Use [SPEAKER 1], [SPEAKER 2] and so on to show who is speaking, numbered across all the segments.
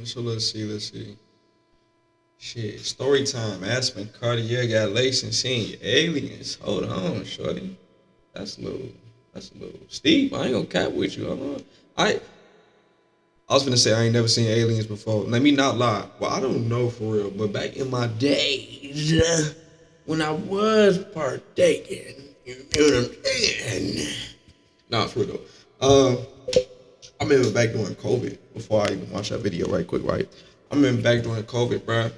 [SPEAKER 1] So let's see. Shit, story time. Aspen, Kartier got laced and seen aliens. Hold on, shorty. That's a little, that's a little steep. I ain't gonna cap with you. I, I was gonna say I ain't never seen aliens before. Let me not lie. Well, I don't know for real, but back in my days, when I was partaking, you know what I'm saying? Nah, for real though. I remember back during COVID, before I even watched that video right quick, right? I remember back during COVID, bruh.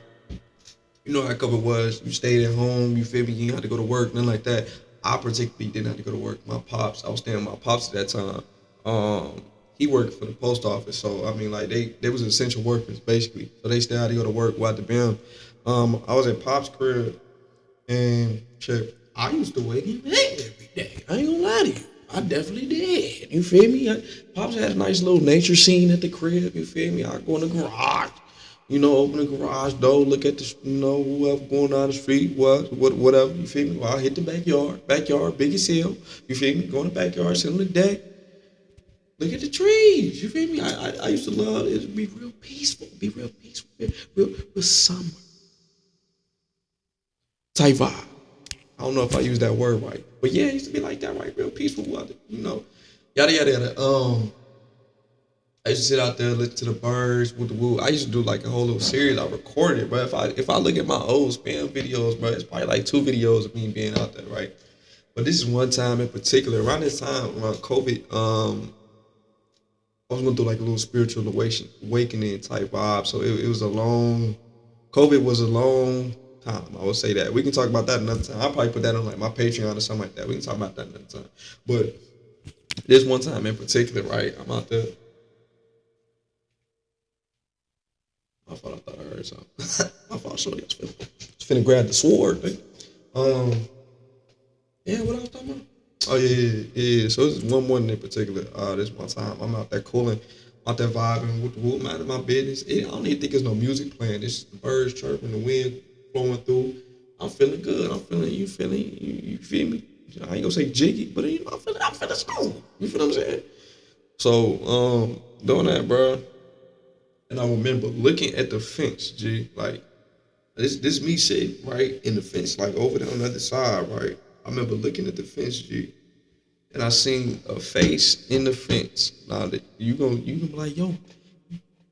[SPEAKER 1] You know how COVID was. You stayed at home, you feel me? You didn't have to go to work, nothing like that. I particularly didn't have to go to work. My pops, I was staying with my pops at that time. He worked for the post office, so I mean, like they was essential workers basically. So they still had to go to work without the bim. I was at pops' crib, and shit, I used to wake him up every day. I ain't gonna lie to you. I definitely did. You feel me? Pops had a nice little nature scene at the crib. You feel me? I go in the garage. You know, open the garage door, look at the, whoever going down the street, whatever. You feel me? Well, I hit the backyard, big as hell. You feel me? Go in the backyard, sit on the deck, look at the trees. You feel me? I used to love it. It'd be real peaceful, real summer type vibe. I don't know if I use that word right, but yeah, it used to be like that, right? Real peaceful, yada yada yada. I used to sit out there, listen to the birds with the woo. I used to do like a whole little series. I recorded it, but if I look at my old spam videos, bro, it's probably like 2 videos of me being out there, right? But this is one time in particular. Around this time, around COVID, I was going through like a little spiritual awakening type vibe. So it was a long. COVID was a long time. I would say that. We can talk about that another time. I'll probably put that on like my Patreon or something like that. We can talk about that another time. But this one time in particular, right? I'm out there. I thought I heard something. I thought I was finna grab the sword, thing. Yeah, what I was talking about? Oh yeah. So this is one morning in particular. This one time I'm out there cooling, out there vibing with the wood, minding my business. I don't even think there's no music playing. It's just the birds chirping, the wind flowing through. I'm feeling good. I'm feeling you feel me? I ain't gonna say jiggy, but I'm feeling smooth. You feel what I'm saying? So doing that, bro. And I remember looking at the fence, G, like this me sitting right in the fence, like over there on the other side, right? I remember looking at the fence, G, and I seen a face in the fence. Now that you gonna be like, yo,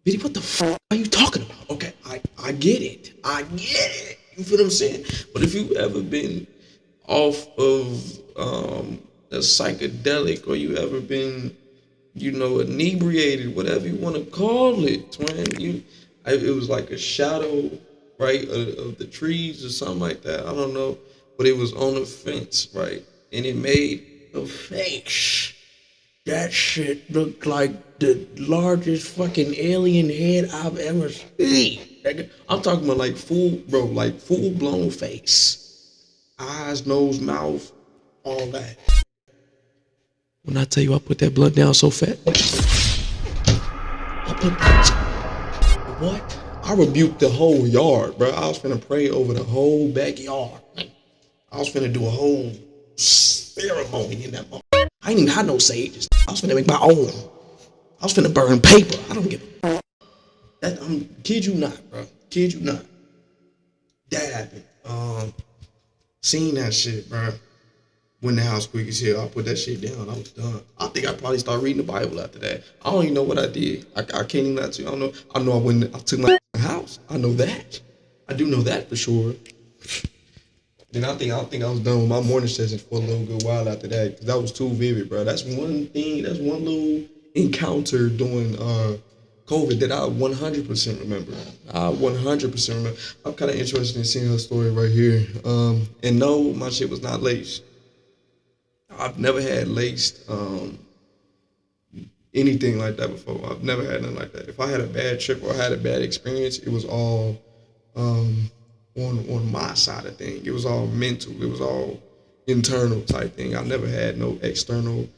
[SPEAKER 1] Biddy, what the fuck are you talking about? Okay, I get it. I get it. You feel what I'm saying? But if you ever been off of a psychedelic, or you ever been, inebriated, whatever you want to call it, twin. It was like a shadow, right, of the trees or something like that. I don't know, but it was on the fence, right, and it made a face. That shit looked like the largest fucking alien head I've ever seen. I'm talking about like full blown face, eyes, nose, mouth, all that. When I tell you I put that blunt down so fat, I put what? I rebuked the whole yard, bro. I was finna pray over the whole backyard. I was finna do a whole ceremony in that moment. I ain't even had no sages. I was finna make my own. I was finna burn paper. I don't give a that. Kid you not, bro. Kid you not. That happened. Seen that shit, bro. When the house quick as hell, I put that shit down. I was done. I think I probably started reading the Bible after that. I don't even know what I did. I can't even lie to you. I don't know. I know I took my house. I know that. I do know that for sure. Then I think I was done with my morning sessions for a little good while after that, because that was too vivid, bro. That's one thing. That's one little encounter during COVID that I 100% remember. I 100% remember. I'm kind of interested in seeing her story right here. And no, my shit was not laced. I've never had laced anything like that before. I've never had nothing like that. If I had a bad trip or I had a bad experience, it was all on my side of things. It was all mental. It was all internal type thing. I've never had no external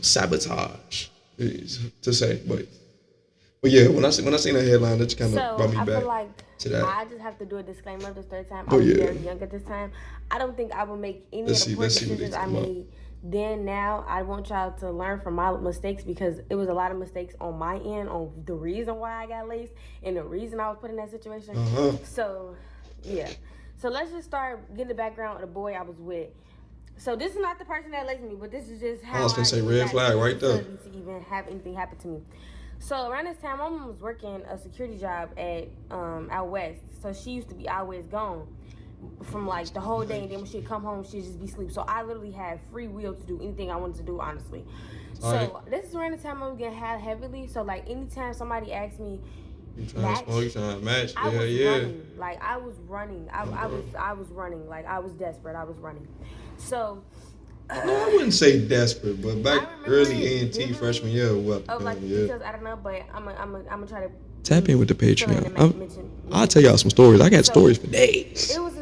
[SPEAKER 1] sabotage to say, but yeah, when I seen that headline, that just kind of brought me back
[SPEAKER 2] like
[SPEAKER 1] to that.
[SPEAKER 2] I just have to do a disclaimer this third time. I
[SPEAKER 1] Oh
[SPEAKER 2] was
[SPEAKER 1] yeah.
[SPEAKER 2] very young at this time. I don't think I would make any
[SPEAKER 1] Let's
[SPEAKER 2] of the poor
[SPEAKER 1] see what they
[SPEAKER 2] decisions I
[SPEAKER 1] talking about.
[SPEAKER 2] made Then now I want y'all to learn from my mistakes because it was a lot of mistakes on my end on the reason why I got laced and the reason I was put in that situation. So, yeah. So let's just start getting the background of the boy I was with. So this is not the person that laced me, but this is just how
[SPEAKER 1] I was gonna say red flag right there.
[SPEAKER 2] to even have anything happen to me. So around this time, my mom was working a security job at out west. So she used to be always gone from like the whole day, and then when she'd come home, she'd just be asleep. So I literally had free will to do anything I wanted to do, honestly. So this is around the time I was getting high heavily. So like anytime somebody asked me,
[SPEAKER 1] you trying to smoke, you trying to match?
[SPEAKER 2] I was running. Like I was running. I was running. Like I was desperate. I was running. So.
[SPEAKER 1] I wouldn't say desperate, but back early A&T freshman year, what?
[SPEAKER 2] Oh, like details, I don't know, but I'm gonna try to
[SPEAKER 1] tap in with the Patreon. I'll tell y'all some stories. I got stories for days.
[SPEAKER 2] It was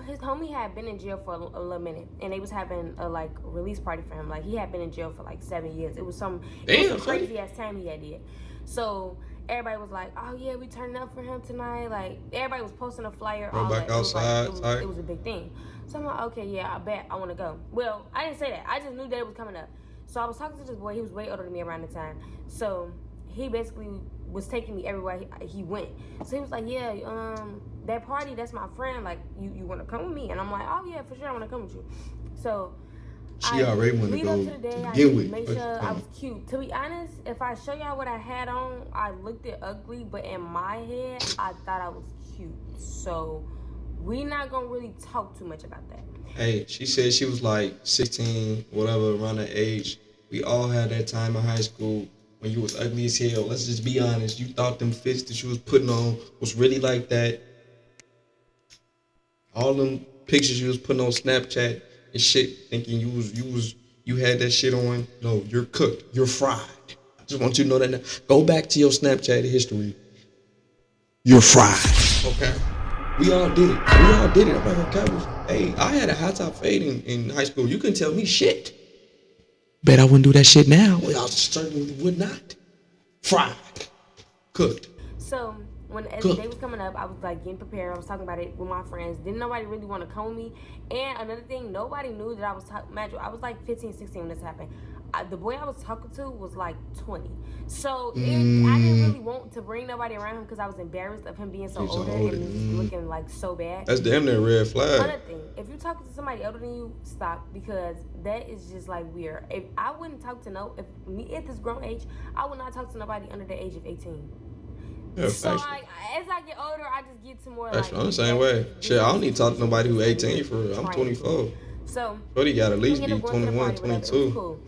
[SPEAKER 2] his homie had been in jail for a little minute, and they was having a like release party for him. Like he had been in jail for like 7 years. It was some crazy ass time he had did. So everybody was like, "Oh yeah, we turning up for him tonight." Like everybody was posting a flyer.
[SPEAKER 1] Go back outside.
[SPEAKER 2] It was a big thing. So I'm like, okay, yeah, I bet I want to go. Well, I didn't say that. I just knew that it was coming up. So I was talking to this boy. He was way older than me around the time. So he basically was taking me everywhere he went. So he was like, yeah, that party, that's my friend. Like, you want to come with me? And I'm like, oh, yeah, for sure, I want to come with you. So
[SPEAKER 1] she already wanted to go to get with.
[SPEAKER 2] Make sure I was cute. To be honest, if I show y'all what I had on, I looked it ugly. But in my head, I thought I was cute. So we not going to really talk too much about that.
[SPEAKER 1] Hey, she said she was like 16, whatever, around that age. We all had that time in high school when you was ugly as hell. Let's just be honest. You thought them fits that you was putting on was really like that. All them pictures you was putting on Snapchat and shit, thinking you had that shit on. No, you're cooked. You're fried. I just want you to know that now. Go back to your Snapchat history. You're fried. Okay? We all did it. I'm not gonna cap. Hey, I had a high top fade in high school. You couldn't tell me shit. Bet I wouldn't do that shit now. Well, I certainly would not. Fried. Cooked.
[SPEAKER 2] So when the day was coming up, I was like getting prepared. I was talking about it with my friends. Didn't nobody really want to come with me. And another thing, nobody knew that I was I was like 15, 16 when this happened. The boy I was talking to was like 20. So I didn't really want to bring nobody around him because I was embarrassed of him being so older and looking like so bad.
[SPEAKER 1] That's damn near red flag.
[SPEAKER 2] Another thing, if you're talking to somebody older than you, stop, because that is just like weird. If I wouldn't talk to if me at this grown age, I would not talk to nobody under the age of 18. Yeah, so as I get older, I just get to more like.
[SPEAKER 1] I'm the same way. Shit, I don't need to talk to nobody who's 18 for real. I'm 24.
[SPEAKER 2] So.
[SPEAKER 1] But he got at least be 21, 22. Cool.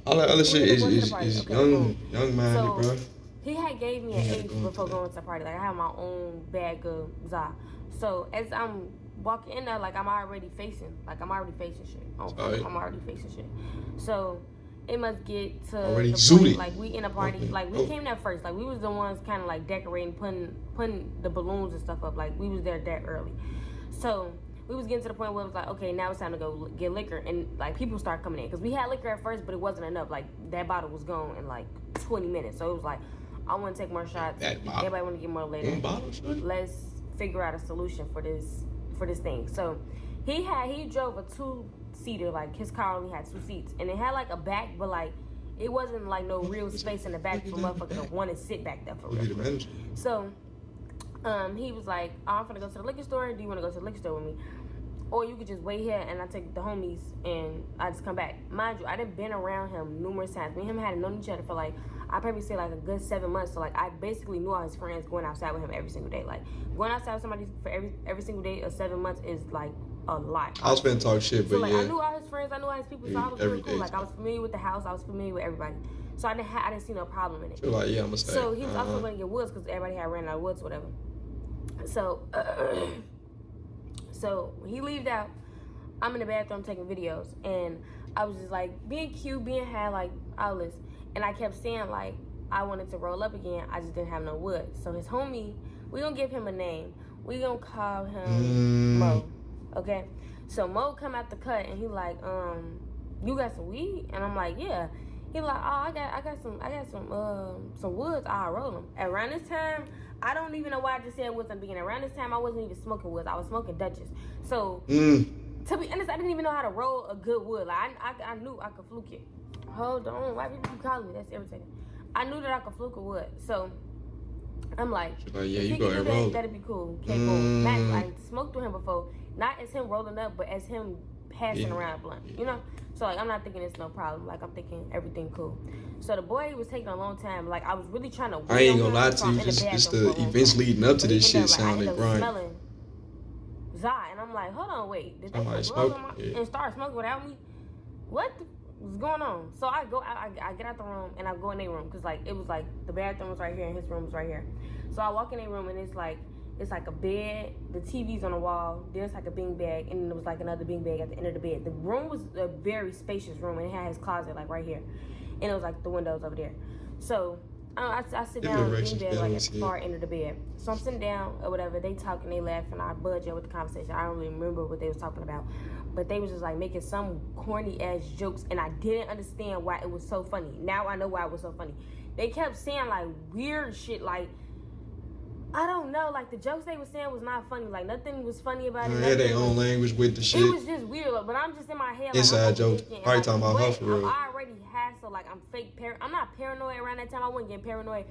[SPEAKER 1] All that other shit is young minded, bro.
[SPEAKER 2] He had gave me an age before going to the party. Like I have my own bag of za. So as I'm walking in there, like I'm already facing shit. I'm already facing shit. So it must get to
[SPEAKER 1] already
[SPEAKER 2] the point, like we in a party, like we came there first. Like we was the ones kind of like decorating, putting the balloons and stuff up. Like we was there that early. So we was getting to the point where it was like, okay, now it's time to go get liquor. And, like, people start coming in. Because we had liquor at first, but it wasn't enough. Like, that bottle was gone in, like, 20 minutes. So it was like, I want to take more shots. Everybody want to get more later. Let's figure out a solution for this thing. So he drove a 2-seater. Like, his car only had 2 seats. And it had, like, a back, but, like, it wasn't, like, no real space in the back for motherfuckers to want to sit back there for real. So he was like, oh, I'm gonna go to the liquor store. Do you want to go to the liquor store with me? Or you could just wait here and I take the homies and I just come back. Mind you, I done been around him numerous times. Me and him had known each other for like, I probably say like a good 7 months. So like I basically knew all his friends going outside with him every single day. Like going outside with somebody for every single day of 7 months is like a lot.
[SPEAKER 1] I was finna talk shit, but so, like,
[SPEAKER 2] I knew all his friends, I knew all his people, so I was really cool. Like I was familiar with the house, I was familiar with everybody. So I didn't see no problem in it.
[SPEAKER 1] Feel like, yeah, I'm gonna stay.
[SPEAKER 2] So he was also going to get woods because everybody had ran out of woods or whatever. So, so he leaved out. I'm in the bathroom taking videos, and I was just like being cute, being high, like all this. And I kept saying like I wanted to roll up again. I just didn't have no wood. So his homie, we gonna give him a name. We gonna call him Mo. Okay. So Mo come out the cut, and he like, you got some weed? And I'm like, yeah. He like, oh, I got some woods. I'll roll them. Around this time, I don't even know why I just said woods. I'm beginning. Around this time, I wasn't even smoking woods. I was smoking Dutchess. So To be honest, I didn't even know how to roll a good wood. Like I knew I could fluke it. Hold on, why people keep calling me? That's irritating. I knew that I could fluke a wood, so I'm like,
[SPEAKER 1] yeah, you go and roll.
[SPEAKER 2] That'd be cool. Okay, cool. Max, I smoked with him before, not as him rolling up, but as him passing around blunt. You know, so like I'm not thinking it's no problem. Like I'm thinking everything cool. So the boy was taking a long time. Like I was really trying to.
[SPEAKER 1] I ain't gonna lie to you. Just the events leading up to this shit sounded grind.
[SPEAKER 2] Zah, and I'm like, hold on, wait, did they put gloves on and start smoking without me? What was going on? So I get out the room and I go in their room because like it was like the bathroom was right here and his room was right here. So I walk in their room and it's like a bed, the TV's on the wall, there's like a bean bag, and there was like another bean bag at the end of the bed. The room was a very spacious room and it had his closet like right here, and it was like the windows over there. So I sit down on the bean bag like at the far end of the bed. So I'm sitting down or whatever, they talking, they laughing, I budge with the conversation. I don't really remember what they was talking about. But they was just like making some corny ass jokes and I didn't understand why it was so funny. Now I know why it was so funny. They kept saying like weird shit, like I don't know, like the jokes they were saying was not funny. Like nothing was funny about it.
[SPEAKER 1] They had their own language with the shit.
[SPEAKER 2] It was just weird, but I'm just in my head like
[SPEAKER 1] inside jokes. Probably talking about her for real.
[SPEAKER 2] I already had, so like I'm I'm not paranoid around that time. I wasn't getting paranoid.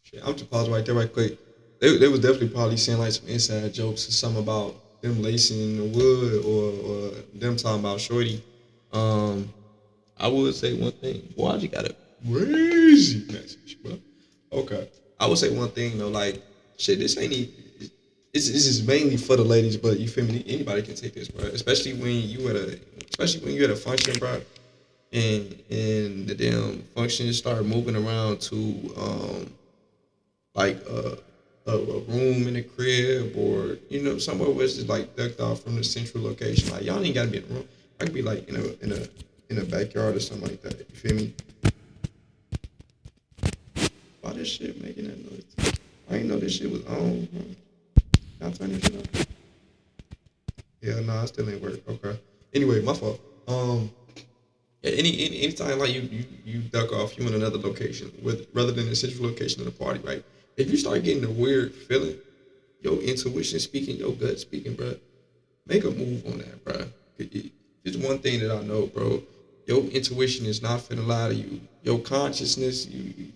[SPEAKER 1] Shit, I'm just pause right there right quick. They was definitely probably saying like some inside jokes or something about them lacing the wood or them talking about shorty. I would say one thing. Boy, I just got a crazy message, bro. Okay. I would say one thing though, like shit, this is mainly for the ladies, but you feel me? Anybody can take this, bro. Especially when you at a function, bro, and the damn function start moving around to like a room in the crib or somewhere where it's just like ducked off from the central location. Like y'all ain't gotta be in the room. I could be like in a backyard or something like that. You feel me? Why this shit making that noise? I didn't know this shit was on. Can I turn this shit off? Yeah, nah, it still ain't work. Okay. Anyway, my fault. Anytime like you duck off, you in another location, rather than the central location of the party, right? If you start getting a weird feeling, your intuition speaking, your gut speaking, bro, make a move on that, bro. It's one thing that I know, bro. Your intuition is not finna lie to you. Your consciousness,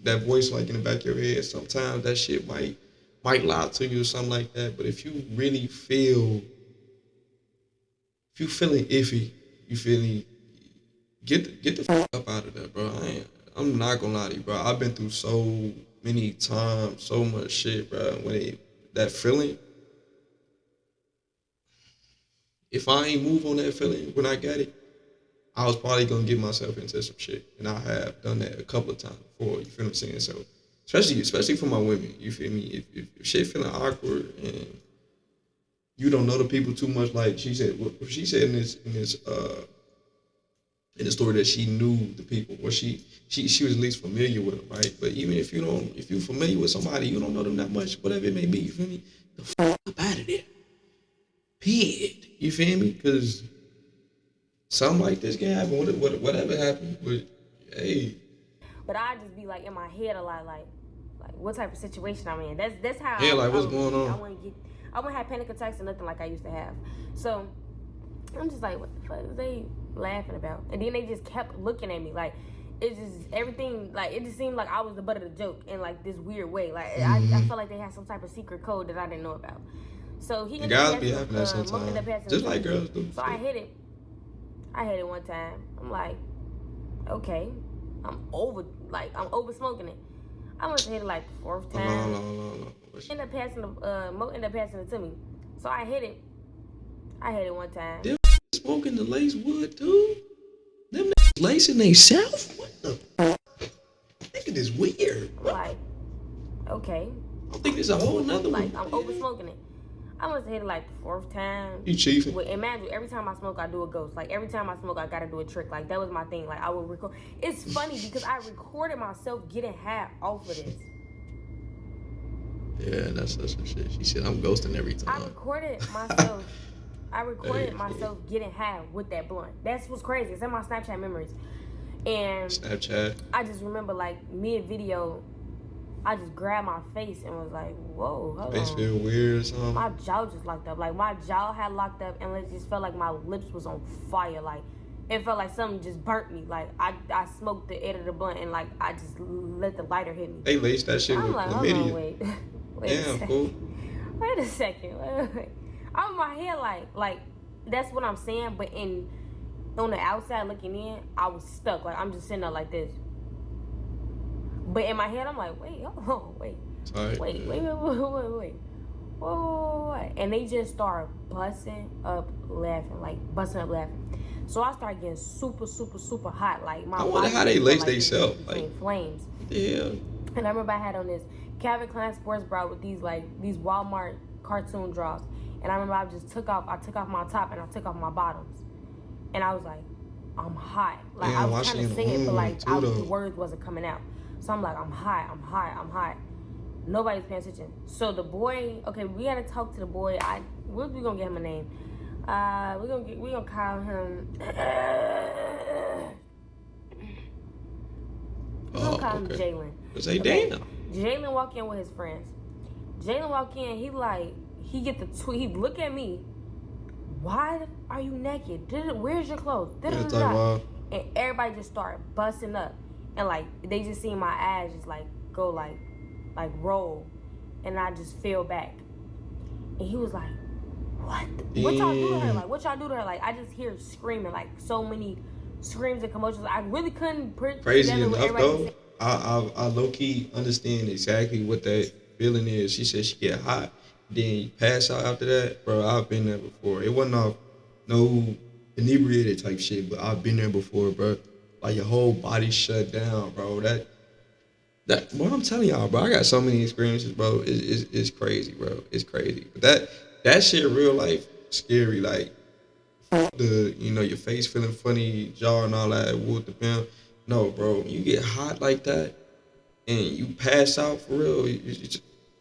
[SPEAKER 1] that voice like in the back of your head, sometimes that shit might lie to you or something like that. But if you really feeling iffy, you feeling, get the fuck up out of there, bro. I'm not gonna lie to you, bro. I've been through so many times, so much shit, bro. That feeling, if I ain't move on that feeling when I got it, I was probably gonna get myself into some shit, and I have done that a couple of times before. You feel what I'm saying? So, especially for my women, you feel me? If shit feeling awkward and you don't know the people too much, like she said, what she said in the story that she knew the people, or she was at least familiar with them, right? But even if you're familiar with somebody, you don't know them that much, whatever it may be, you feel me? The fuck up out of there. Period. You feel me? Because something like this can happen, whatever happened, but hey.
[SPEAKER 2] But I just be like in my head a lot, like what type of situation I'm in. That's how.
[SPEAKER 1] Yeah, like what's going on?
[SPEAKER 2] I wouldn't have panic attacks or nothing like I used to have. So I'm just like, what the fuck is they laughing about? And then they just kept looking at me like it's just everything. Like it just seemed like I was the butt of the joke in like this weird way. Like I felt like they had some type of secret code that I didn't know about. So he
[SPEAKER 1] guys be having that sometimes, just like girls do.
[SPEAKER 2] So I hit it one time. I'm like, okay, I'm over smoking it. I must have hit it like the fourth time.
[SPEAKER 1] No.
[SPEAKER 2] Ended up passing it to me. So I hit it one time.
[SPEAKER 1] Them smoking the lace wood too? Them lacing they self? What the fuck? I think it is weird.
[SPEAKER 2] I'm like, okay.
[SPEAKER 1] I think there's a whole nother one.
[SPEAKER 2] I'm over smoking it. I must have hit it like the fourth time.
[SPEAKER 1] You chiefing?
[SPEAKER 2] Imagine every time I smoke, I do a ghost. Like every time I smoke, I gotta do a trick. Like that was my thing. Like I would record. It's funny because I recorded myself getting high off of this.
[SPEAKER 1] Yeah, that's such a shit. She said I'm ghosting every time.
[SPEAKER 2] I recorded myself getting high with that blunt. That's what's crazy. It's in my Snapchat memories. And
[SPEAKER 1] Snapchat.
[SPEAKER 2] I just remember like mid video, I just grabbed my face and was like, whoa, hold
[SPEAKER 1] Face
[SPEAKER 2] on.
[SPEAKER 1] feel weird or something.
[SPEAKER 2] My jaw just locked up. Like, my jaw had locked up, and it just felt like my lips was on fire. Like, it felt like something just burnt me. Like, I smoked the end of the blunt, and, like, I just let the lighter hit me.
[SPEAKER 1] They laced that shit with
[SPEAKER 2] like,
[SPEAKER 1] chlamydia.
[SPEAKER 2] Hold on, wait.
[SPEAKER 1] Damn, fool.
[SPEAKER 2] Wait a second. Wait. I'm in my head like, that's what I'm saying, but on the outside looking in, I was stuck. Like, I'm just sitting there like this. But in my head, I'm like, wait, hold on, wait.
[SPEAKER 1] Sorry,
[SPEAKER 2] wait. Whoa. And they just started busting up laughing. So I started getting super, super, super hot. Like, my
[SPEAKER 1] I wonder how they lace themselves. Like,
[SPEAKER 2] flames.
[SPEAKER 1] Yeah.
[SPEAKER 2] And I remember I had on this Calvin Klein sports bra with these Walmart cartoon draws. And I remember I took off my top and I took off my bottoms. And I was like, I'm hot. Like, I was trying to sing it, but like the words wasn't coming out. So I'm like, I'm hot. Nobody's paying attention. So the boy, okay, we gotta talk to the boy. We gonna get him a name. We gonna call him. We're gonna call him Jalen.
[SPEAKER 1] Say damn.
[SPEAKER 2] Jalen walk in with his friends. Jalen walk in. He get the tweet. He look at me. Why are you naked? Where's your clothes? And everybody just started busting up, and like they just seen my ass just like go like roll, and I just fell back. And he was like, "What? What y'all do to her? Like, what y'all do to her? Like, I just hear screaming, like so many screams and commotions. I really couldn't put
[SPEAKER 1] crazy enough though. I low key understand exactly what that feeling is. She said she get hot, then you pass out after that, bro. I've been there before. It wasn't off no inebriated type shit, but I've been there before, bro. Like your whole body shut down, bro. That what I'm telling y'all, bro. I got so many experiences, bro. It's crazy, bro. It's crazy. But that shit real life scary. Like your face feeling funny, jaw and all that. Whoop the pimp. No, bro. You get hot like that, and you pass out for real.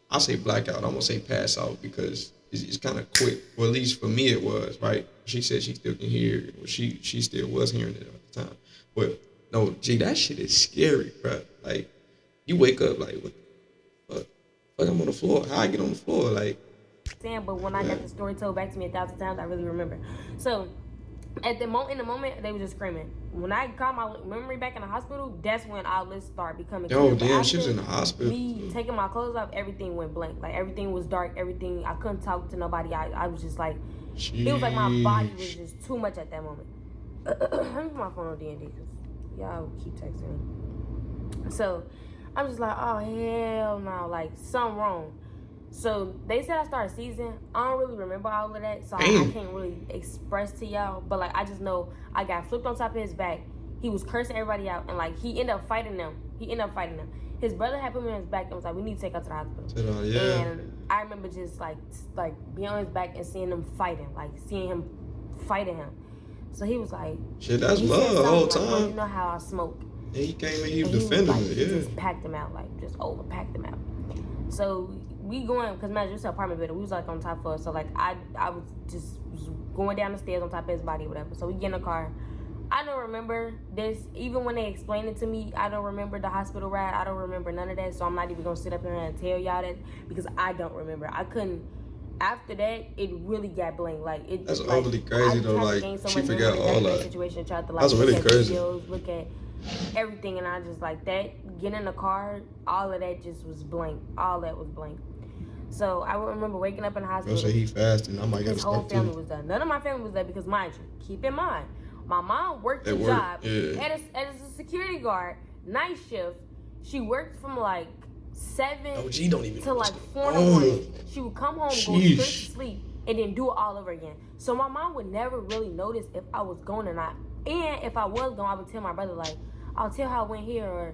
[SPEAKER 1] I say blackout. I'm gonna say pass out because it's kind of quick. Or at least for me it was, right? She said she still can hear. Well, she still was hearing it at the time. But no, gee, that shit is scary, bro. Like you wake up like, what the fuck? Fuck, I'm on the floor. How I get on the floor? Like.
[SPEAKER 2] But when I got the story told back to me 1,000 times, I really remember. So in the moment, they were just screaming. When I got my memory back in the hospital, that's when all this started becoming clear.
[SPEAKER 1] Oh, damn, she was in the hospital.
[SPEAKER 2] Me taking my clothes off, everything went blank. Like, everything was dark. Everything, I couldn't talk to nobody. I was just like, it was like my body was just too much at that moment. Let me put my phone on D&D because y'all keep texting me. So I'm just like, oh, hell no. Like, something wrong. So they said I started season. I don't really remember all of that, so I can't really express to y'all. But like, I just know I got flipped on top of his back. He was cursing everybody out, and like he ended up fighting them. His brother had put me on his back and was like, "We need to take her to the hospital."
[SPEAKER 1] Yeah.
[SPEAKER 2] And I remember just like being on his back and seeing them fighting, like seeing him fighting him. So he was like,
[SPEAKER 1] "Shit, that's love the whole time."
[SPEAKER 2] Well, you know how I smoke.
[SPEAKER 1] And he came and he was defending it.
[SPEAKER 2] He just packed him out, like just overpacked him out. So we going, because man, it's an apartment building. We was like on top floor, so like I was just going down the stairs on top of his body, whatever. So we get in the car. I don't remember this. Even when they explained it to me, I don't remember the hospital ride. I don't remember none of that. So I'm not even gonna sit up here and tell y'all that because I don't remember. I couldn't. After that, it really got blank. Like it.
[SPEAKER 1] That's
[SPEAKER 2] like,
[SPEAKER 1] overly crazy though. Like she forgot all that.
[SPEAKER 2] Situation, tried to, like,
[SPEAKER 1] that's really crazy.
[SPEAKER 2] Videos, look at everything, and I just like that. Get in the car. All of that just was blank. All that was blank. So I remember waking up in the hospital.
[SPEAKER 1] So he fasted. I might get
[SPEAKER 2] his whole family was there. None of my family was there because, mind you, keep in mind, my mom worked a job as a security guard, night shift. She worked from like 7 to like 4 in the morning. She would come home, go straight to sleep, and then do it all over again. So my mom would never really notice if I was going or not. And if I was going, I would tell my brother, like, I'll tell her I went here, or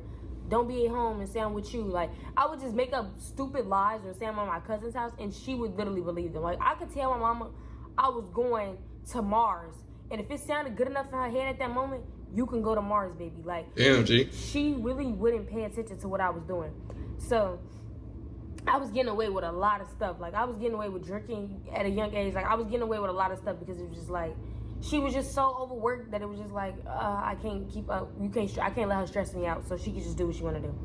[SPEAKER 2] don't be at home and say I'm with you. Like, I would just make up stupid lies or say I'm at my cousin's house, and she would literally believe them. Like, I could tell my mama I was going to Mars, and if it sounded good enough in her head at that moment, you can go to Mars, baby. Like,
[SPEAKER 1] damn, G.
[SPEAKER 2] She really wouldn't pay attention to what I was doing. So I was getting away with a lot of stuff. Like, I was getting away with drinking at a young age. Like, I was getting away with a lot of stuff because it was just like, she was just so overworked that it was just like, I can't keep up. I can't let her stress me out, so she could just do what she want to do.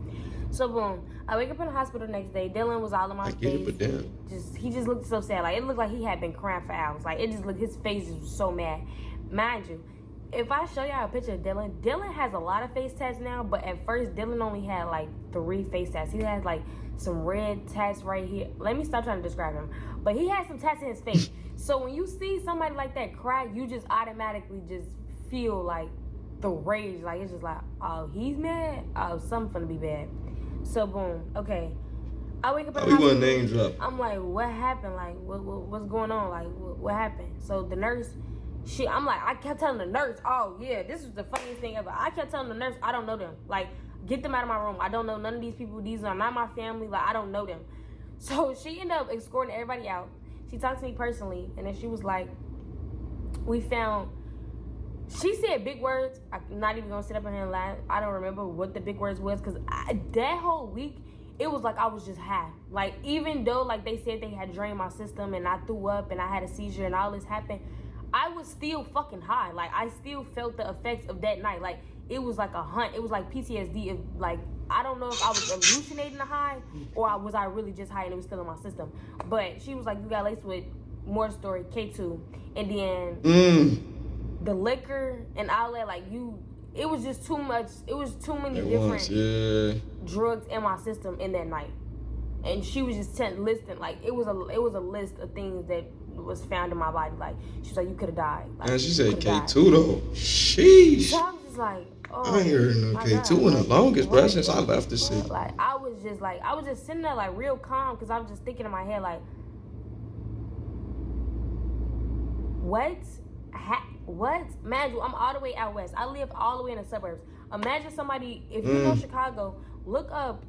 [SPEAKER 2] So boom, I wake up in the hospital the next day. Dylan was all in my face.
[SPEAKER 1] I get it, but damn.
[SPEAKER 2] He just looked so sad. Like it looked like he had been crying for hours. Like it just looked, his face was so mad. Mind you, if I show y'all a picture of Dylan has a lot of face tats now, but at first Dylan only had like 3 face tats. He has like some red tats right here. Let me stop trying to describe him. But he had some tats in his face. So when you see somebody like that cry, you just automatically just feel like the rage. Like it's just like, oh, he's mad? Oh, something finna be bad. So boom, okay. I wake up in the hospital.
[SPEAKER 1] Name drop.
[SPEAKER 2] I'm like, what happened? Like, what's going on? Like, what happened? So the nurse, I kept telling the nurse, oh yeah, this is the funniest thing ever. I kept telling the nurse, I don't know them. Like, get them out of my room. I don't know none of these people. These are not my family. Like, I don't know them. So she ended up escorting everybody out. She talked to me personally, and then she was like, she said big words. I'm not even gonna sit up in here and lie. I don't remember what the big words was, because that whole week, it was like I was just high. Like, even though like they said they had drained my system and I threw up and I had a seizure and all this happened, I was still fucking high. Like, I still felt the effects of that night. Like, it was like a hunt. It was like PTSD. Like, I don't know if I was hallucinating the high or was I really just high and it was still in my system. But she was like, you got laced with more story, K2. And then the liquor and all that, like, it was just too much. It was too many different drugs in my system in that night. And she was just listing, like, it was a list of things that was found in my body. Like, she was like, you could have died. Like,
[SPEAKER 1] man, she said K2 though. Sheesh.
[SPEAKER 2] So I was just like, oh,
[SPEAKER 1] I ain't heard no K2 in the longest, bro, since I left the city.
[SPEAKER 2] Like, I was just sitting there, like, real calm, because I was just thinking in my head, like, what? Imagine, I'm all the way out west. I live all the way in the suburbs. Imagine somebody, if you know Chicago, look up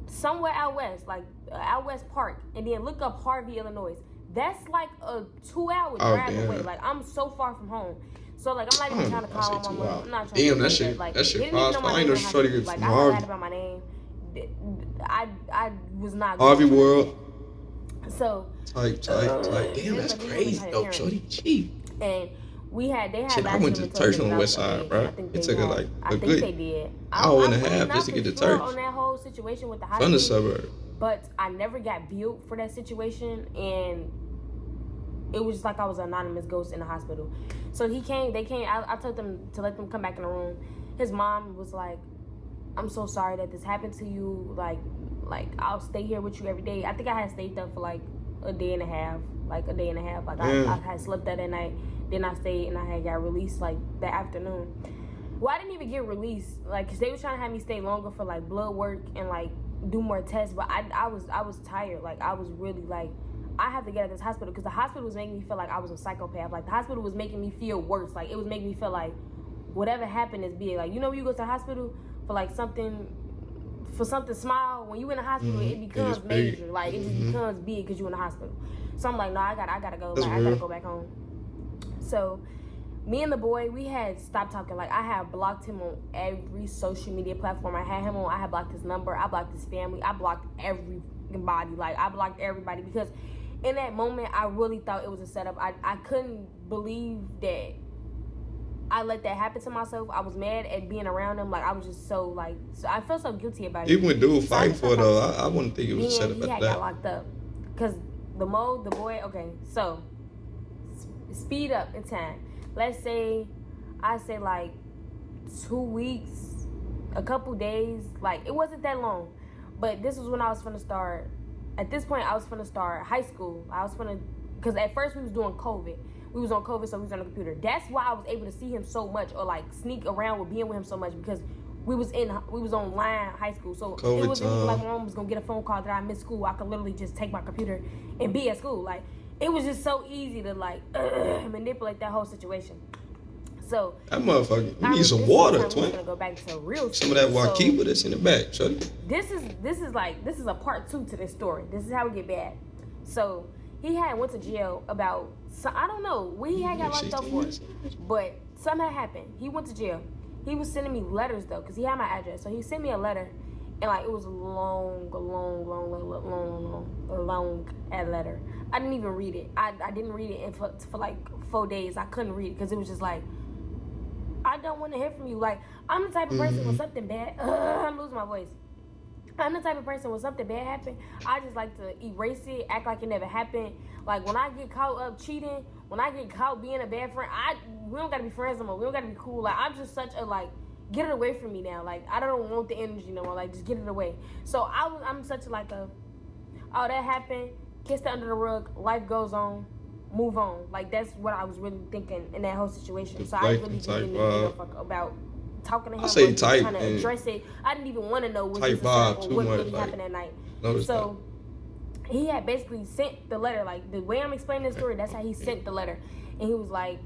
[SPEAKER 2] somewhere out west, like out west park, and then look up Harvey, Illinois. That's like a 2-hour drive away. Like, I'm so far from home. So, like, I'm not even trying to call my mom. I'm not trying to
[SPEAKER 1] that shit.
[SPEAKER 2] Like,
[SPEAKER 1] that shit
[SPEAKER 2] didn't even know my name. Like, I forgot about my name. I was not
[SPEAKER 1] Harvey World.
[SPEAKER 2] So
[SPEAKER 1] Type. Damn, that's crazy though, shorty. Cheap.
[SPEAKER 2] And they had.
[SPEAKER 1] Shit, I went to church on the west side, bro. It took like a good
[SPEAKER 2] they did.
[SPEAKER 1] hour and a half just to get to church.
[SPEAKER 2] On that whole situation with the hospital.
[SPEAKER 1] From the suburb.
[SPEAKER 2] But I never got billed for that situation, and it was just like I was an anonymous ghost in the hospital. So they came. I told them to let them come back in the room. His mom was like, I'm so sorry that this happened to you. Like I'll stay here with you every day. I think I had stayed there for like a day and a half. Like I had slept that night. Then I stayed and I had got released like that afternoon. Well, I didn't even get released. Like, 'cause they was trying to have me stay longer for like blood work and like do more tests. But I was tired. Like, I was really like, I have to get out of this hospital, because the hospital was making me feel like I was a psychopath. Like, the hospital was making me feel worse. Like, it was making me feel like whatever happened is big. Like, you know, when you go to the hospital for like something small, when you in the hospital, it becomes major. Like, it just becomes big because you in the hospital. So I'm like, no, I gotta go. Like, I gotta go back home. So me and the boy, we had stopped talking. Like, I had blocked him on every social media platform I had him on. I had blocked his number. I blocked his family. I blocked everybody. Like, I blocked everybody, because in that moment, I really thought it was a setup. I couldn't believe that I let that happen to myself. I was mad at being around him. Like, I was just so I felt so guilty about it.
[SPEAKER 1] Even with dude fighting for it, though, I wouldn't think it was a setup at that.
[SPEAKER 2] He got locked up. Because the boy, okay, so speed up in time. Let's say, I say like 2 weeks, a couple days. Like, it wasn't that long. But this was when I was finna start. At this point, I was finna start high school. Because at first we was doing COVID. We was on COVID, so we was on the computer. That's why I was able to see him so much, or like sneak around with being with him so much, because we was online high school. So
[SPEAKER 1] COVID
[SPEAKER 2] it wasn't
[SPEAKER 1] time.
[SPEAKER 2] like my mom was gonna get a phone call that I missed school. I could literally just take my computer and be at school. Like, it was just so easy to like manipulate that whole situation. So
[SPEAKER 1] that motherfucker, you need some water, twin.
[SPEAKER 2] Gonna go back to real
[SPEAKER 1] some of that Wakiba that's in the back, shorty.
[SPEAKER 2] This is a part 2 to this story. This is how it get bad. So he had went to jail about, so I don't know what he had got locked up for, but something had happened. He went to jail. He was sending me letters though, because he had my address. So he sent me a letter, and like, it was a long ad letter. I didn't even read it. I didn't read it for like 4 days. I couldn't read it because it was just like, I don't want to hear from you. Like, I'm the type of person when something bad, I'm losing my voice. I'm the type of person when something bad happened, I just like to erase it, act like it never happened. Like when I get caught up cheating, when I get caught being a bad friend, we don't gotta be friends no more. We don't gotta be cool. Like I'm just such a like, get it away from me now. Like I don't want the energy no more. Like just get it away. So I'm such like a, oh that happened, kiss it under the rug, life goes on, move on. Like that's what I was really thinking in that whole situation. So I really didn't give a fuck about talking to him.
[SPEAKER 1] I say type
[SPEAKER 2] trying to address it. I didn't even want to know what really happened that night. So he had basically sent the letter. Like the way I'm explaining the story, that's how he sent the letter. And he was like,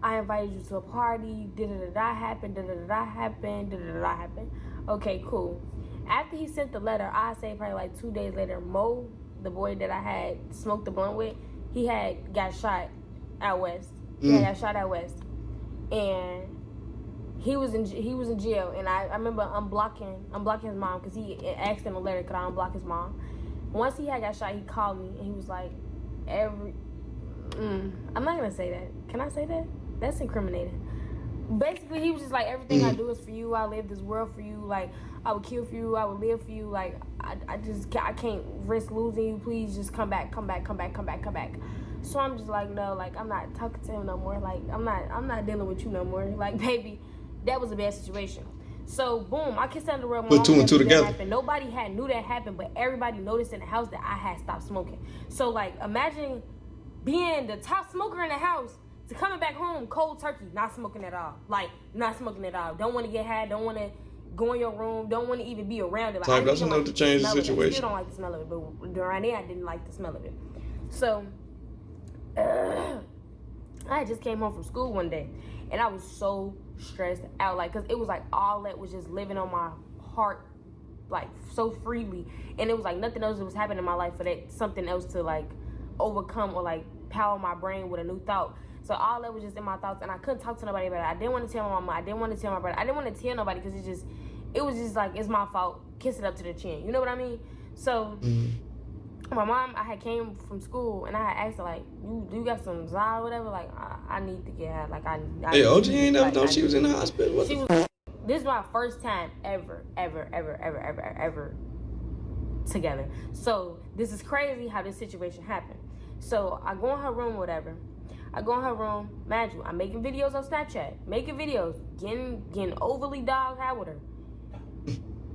[SPEAKER 2] I invited you to a party, da-da-da-da happened, da-da-da-da happened, da-da-da-da happened. Okay, cool. After he sent the letter, I say probably like 2 days later, Mo, the boy that I had smoked the blunt with, he had got shot out west. And he was in jail, and I remember unblocking his mom because he asked in the letter could I unblock his mom. Once he had got shot, he called me and he was like, I'm not gonna say that. Can I say that? That's incriminating. Basically, he was just like, everything I do is for you. I live this world for you. Like I would kill for you. I would live for you. Like I can't risk losing you. Please just come back. So I'm just like, no, like I'm not talking to him no more. Like I'm not dealing with you no more. Like baby, that was a bad situation. So boom, I kissed under the rug.
[SPEAKER 1] Put two and two together.
[SPEAKER 2] Nobody knew that happened, but everybody noticed in the house that I had stopped smoking. So like, imagine being the top smoker in the house to coming back home cold turkey, not smoking at all. Like not smoking at all. Don't want to get high. Don't want to go in your room. Don't want to even be around it.
[SPEAKER 1] Like, that's enough to change the situation.
[SPEAKER 2] I still don't like the smell of it, but during there I didn't like the smell of it. So I just came home from school one day, and I was so stressed out, like, cause it was like all that was just living on my heart, like so freely, and it was like nothing else that was happening in my life for that something else to like overcome or like power my brain with a new thought. So all that was just in my thoughts, and I couldn't talk to nobody about it. I didn't want to tell my mama. I didn't want to tell my brother. I didn't want to tell nobody because it was just like, it's my fault. Kiss it up to the chin. You know what I mean? So my mom, I had came from school, and I had asked her, like, you got some Zod or whatever? Like, I need to get her. Like,
[SPEAKER 1] hey, OG ain't never thought she was in the hospital.
[SPEAKER 2] This is my first time ever together. So this is crazy how this situation happened. So I go in her room, whatever. I go in her room, mind you, I'm making videos on Snapchat, getting overly dog high with her.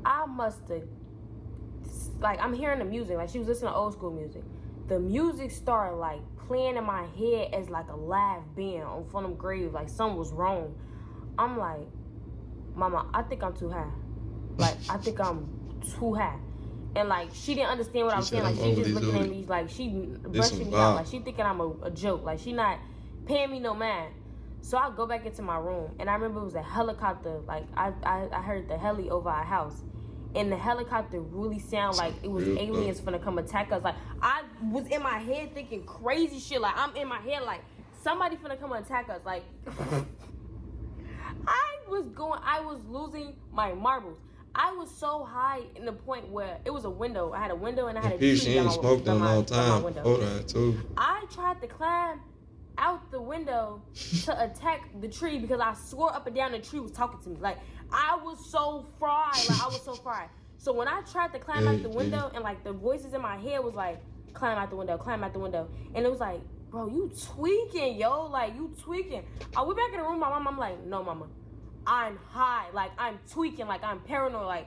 [SPEAKER 2] I must have, like, I'm hearing the music, like she was listening to old school music. The music started like playing in my head as like a live band on front of grave, like something was wrong. I'm like, Mama, I think I'm too high. Like, I think I'm too high. And like, she didn't understand what I was saying. Like, she just looking at me, like she brushing me out, like she thinking I'm a joke. Like, she not paying me no mind. So I go back into my room, and I remember it was a helicopter. Like, I heard the heli over our house, and the helicopter really sound like it was aliens finna come attack us. Like, I was in my head thinking crazy shit. Like, I'm in my head like somebody finna come attack us. Like, I was losing my marbles. I was so high in the point where it was a window. I had a window and I had a tree.
[SPEAKER 1] She ain't smoked in a long time. Hold on, too.
[SPEAKER 2] I tried to climb out the window to attack the tree because I swore up and down the tree was talking to me. Like, I was so fried. So when I tried to climb out the window, and like the voices in my head was like, climb out the window. And it was like, bro, you tweaking, yo. Like, you tweaking. I went back in the room, my mom, I'm like, no, Mama. I'm high, like I'm tweaking, like I'm paranoid, like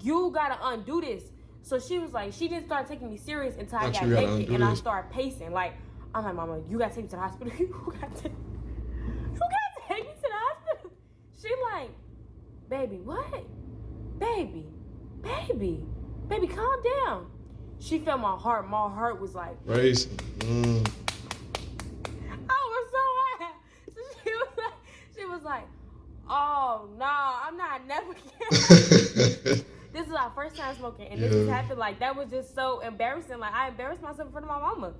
[SPEAKER 2] you gotta undo this. So she was like, she didn't start taking me serious until I got naked and I started pacing. Like, I'm like, Mama, you gotta take me to the hospital. You gotta take me to the hospital. She like, baby, what? Baby, calm down. She felt my heart. My heart was like
[SPEAKER 1] racing.
[SPEAKER 2] I was so high. So she was like, oh no, I'm not never again. This is our first time smoking, and this just happened. Like, that was just so embarrassing. Like, I embarrassed myself in front of my mama.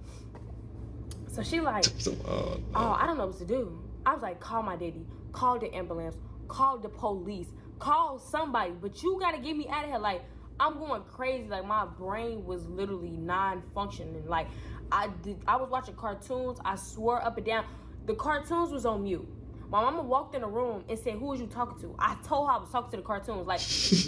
[SPEAKER 2] So she like, oh, I don't know what to do. I was like, call my daddy, call the ambulance, call the police, call somebody, but you gotta get me out of here. Like, I'm going crazy. Like, my brain was literally non-functioning. Like, I was watching cartoons. I swore up and down. The cartoons was on mute. My mama walked in the room and said, "Who was you talking to?" I told her I was talking to the cartoons. Like,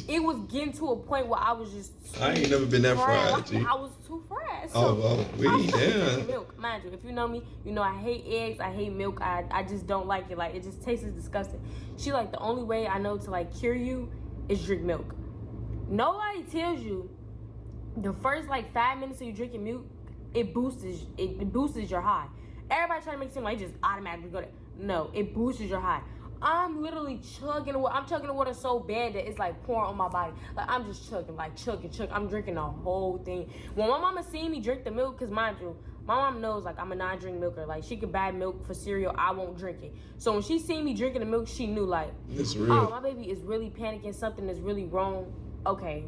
[SPEAKER 2] it was getting to a point where I was just.
[SPEAKER 1] I ain't never been that fried.
[SPEAKER 2] Like, I was too fried.
[SPEAKER 1] So
[SPEAKER 2] drinking milk, mind you. If you know me, you know I hate eggs. I hate milk. I just don't like it. Like, it just tastes disgusting. She like, the only way I know to like cure you is drink milk. Nobody tells you the first like 5 minutes of you drinking milk, it boosts your high. Everybody trying to make it seem like it just automatically go there. No, it boosts your high. I'm literally chugging the water. I'm chugging the water so bad that it's like pouring on my body. Like, I'm just chugging. I'm drinking the whole thing. When my mama seen me drink the milk, because mind you, my mom knows like I'm a non-drink milker. Like, she could buy milk for cereal, I won't drink it. So when she seen me drinking the milk, she knew like,
[SPEAKER 1] it's real.
[SPEAKER 2] Oh, my baby is really panicking. Something is really wrong. Okay,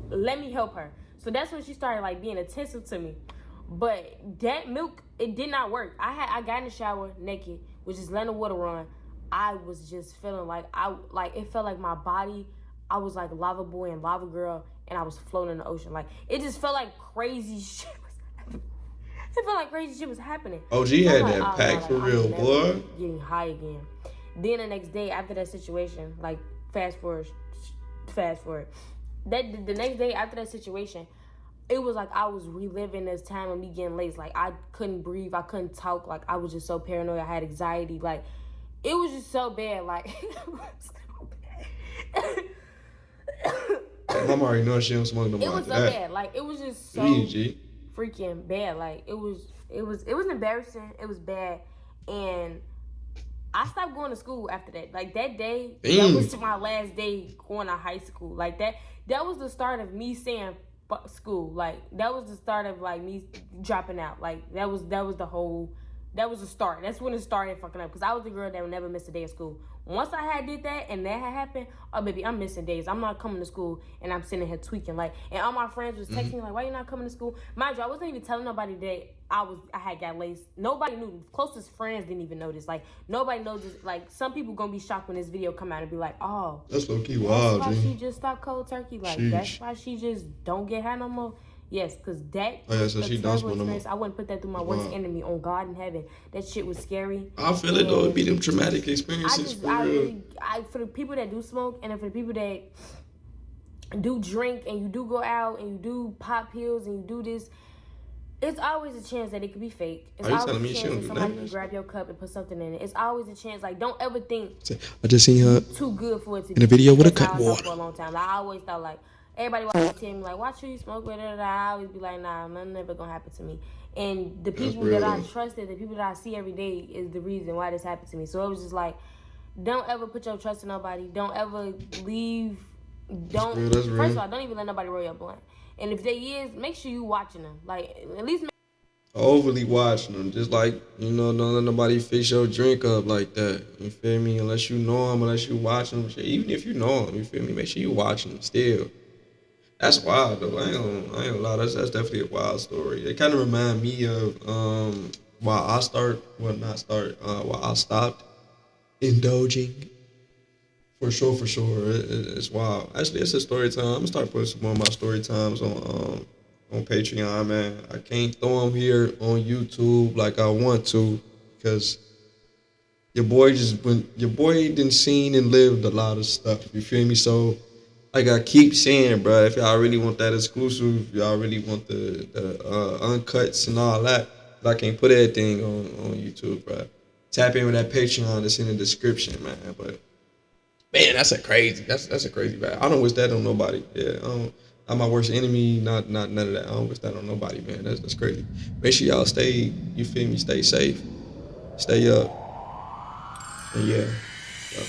[SPEAKER 2] let me help her. So that's when she started like being attentive to me. But that milk, it did not work. I got in the shower naked, was just letting the water run. I was just feeling like it felt like my body, I was like Lava Boy and Lava Girl, and I was floating in the ocean. Like, it just felt like crazy shit was happening. It felt like crazy shit was happening.
[SPEAKER 1] OG had that pack for real, boy.
[SPEAKER 2] Getting high again. Then the next day after that situation, like fast forward. That the next day after that situation, it was like I was reliving this time of me getting laced. Like, I couldn't breathe, I couldn't talk. Like, I was just so paranoid. I had anxiety. Like, it was just so bad. Like, it was so
[SPEAKER 1] bad. Mom already knows she don't smoke no more.
[SPEAKER 2] It was so bad. Like, it was just so freaking bad. Like, it was embarrassing. It was bad, and I stopped going to school after that. Like, that day, that was my last day going to high school. Like, that was the start of me saying fuck school. Like, that was the start of like me dropping out. Like, that was the start. That's when it started fucking up. Because I was the girl that would never miss a day of school. Once I did that and that had happened, oh baby, I'm missing days. I'm not coming to school and I'm sitting here tweaking. Like, and all my friends was texting me like, why you not coming to school? Mind you, I wasn't even telling nobody that I had got laced. Nobody knew. Closest friends didn't even know this. Like, nobody knows this. Like, some people gonna be shocked when this video come out and be like, oh,
[SPEAKER 1] that's low-key wild.
[SPEAKER 2] That's why she just stopped cold turkey. Like, that's why she just don't get high no more. Yes, because that
[SPEAKER 1] so she don't smoke no more.
[SPEAKER 2] I wouldn't put that through my worst enemy on God in heaven. That shit was scary.
[SPEAKER 1] I feel it though. It be them traumatic experiences.
[SPEAKER 2] For the people that do smoke and for the people that do drink and you do go out and you do pop pills and you do this, it's always a chance that it could be fake. It's always a chance that somebody can grab your cup and put something in it. It's always a chance. Like, don't ever think
[SPEAKER 1] I just seen her
[SPEAKER 2] too good for it to
[SPEAKER 1] in a video with a cut water
[SPEAKER 2] for a long time. Like, I always thought like, everybody always tell me like, watch who you smoke with. I always be like, nah, nothing ever gonna happen to me. And the people that I trusted, the people that I see every day, is the reason why this happened to me. So it was just like, don't ever put your trust in nobody. Don't ever leave. First of all, don't even let nobody roll your blunt. And if they is, make sure you watching them. Like, at least
[SPEAKER 1] overly watching them. Just like, don't let nobody fix your drink up like that. You feel me? Unless you know them, unless you watch them. Even if you know them, you feel me? Make sure you watching them still. That's wild though. I ain't gonna lie. That's definitely a wild story. It kind of remind me of why I stopped indulging. For sure. It's wild. Actually, it's a story time. I'm gonna start putting some more of my story times on Patreon, man. I can't throw them here on YouTube like I want to, because your boy done seen and lived a lot of stuff. You feel me? So, like I keep saying, bro, if y'all really want that exclusive, y'all really want the uncuts and all that, but I can't put everything on YouTube, bro. Tap in with that Patreon that's in the description, man. But man, that's a crazy bad. I don't wish that on nobody. Yeah, I'm my worst enemy. Not none of that. I don't wish that on nobody, man. That's crazy. Make sure y'all stay. You feel me? Stay safe. Stay up. And yeah. So.